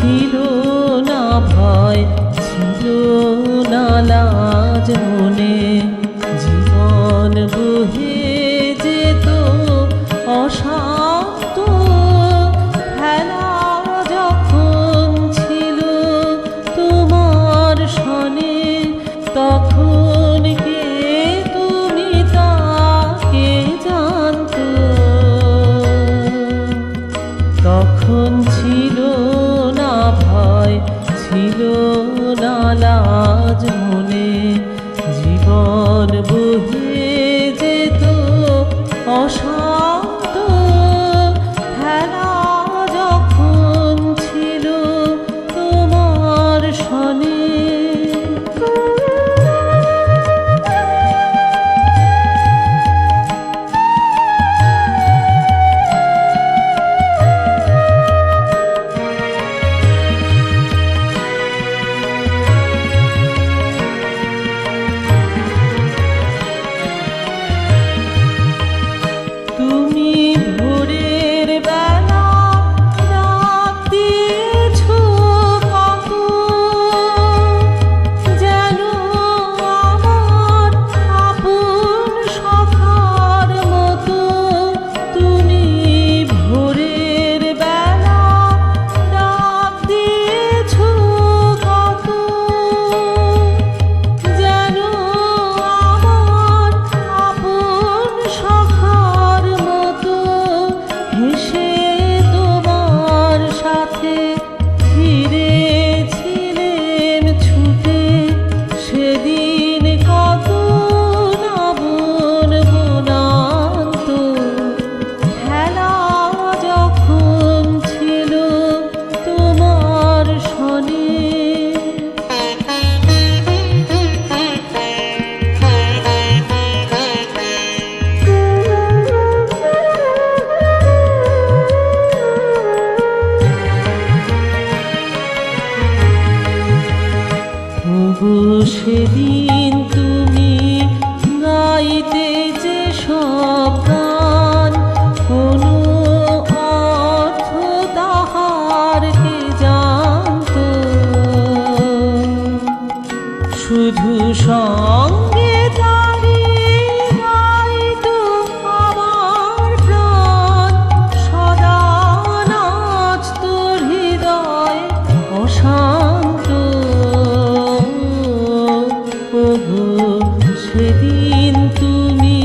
ছিল না ভয়, ছিল না লাজ মনে, জীবন বহে যেত অশান্ত। খেলা যখন ছিল তোমার সনে, তখন কে তুমি তাকে জানতো। তখন ছিল না ভয়, ছিল না লাজ মনে, জীবন বহে যেত অশান্ত। খেলা যখন ছিল তোমার সনে। তুমি ভোরের বেলা ডাক দিয়েছ কত, যেন আমার আপন সখার মতো। তুমি ভোরের বেলা ডাক দিয়েছ কত, যেন আমার আপন সখার মতো। হেসে তোমার সাথে ফিরেছিলেম ছুটে, সেদিন কত না বলবো নান্ত। খেলা যখন ছিল তোমার সনে। তবু সেদিন তুমি গাইতে যে সব গান, কোনো অর্থ তাহার কে জানতো। শুধু সঙ্গে দাঁড়িয়ে গাইতো আমার প্রাণ, সদা নাচতো হৃদয় অশান্ত। ওগো সেদিন তুমি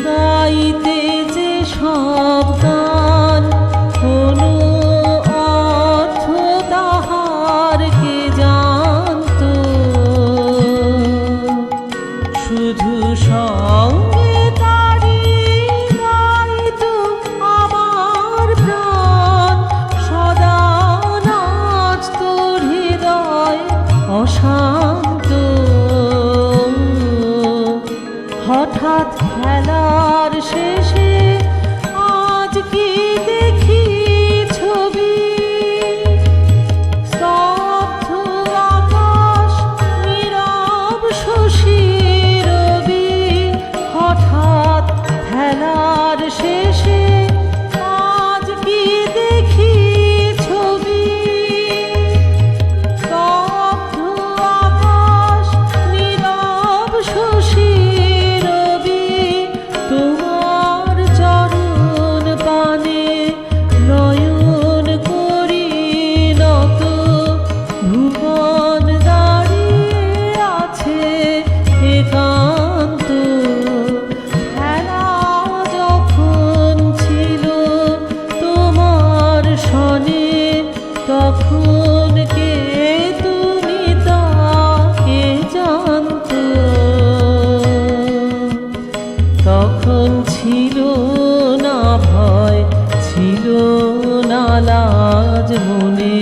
গাইতে যে সব গান, কোনো অর্থ তাহার কে জানতো। শুধু সঙ্গে দাঁড়িয়ে গাইতো আমার প্রাণ, সদা নাচতো হৃদয় অশান্ত। হঠাৎ খেলার শেষে আজ কি দেখি ছবি, স্তব্ধ আকাশ, নীরব শশী রবি। হঠাৎ খেলার শেষে আজ কি দেখি ছবি, স্তব্ধ আকাশ, নীরব শশী রবি। তোমার চরণ পানে নয়ন করি নত, ভুবন দাঁড়িয়ে আছে একান্ত। খেলা যখন ছিল তোমার সনে, তখন কে তুমি তাকে জানতো। তখন ছিল না ভয়, ছিল না লাজ মনে,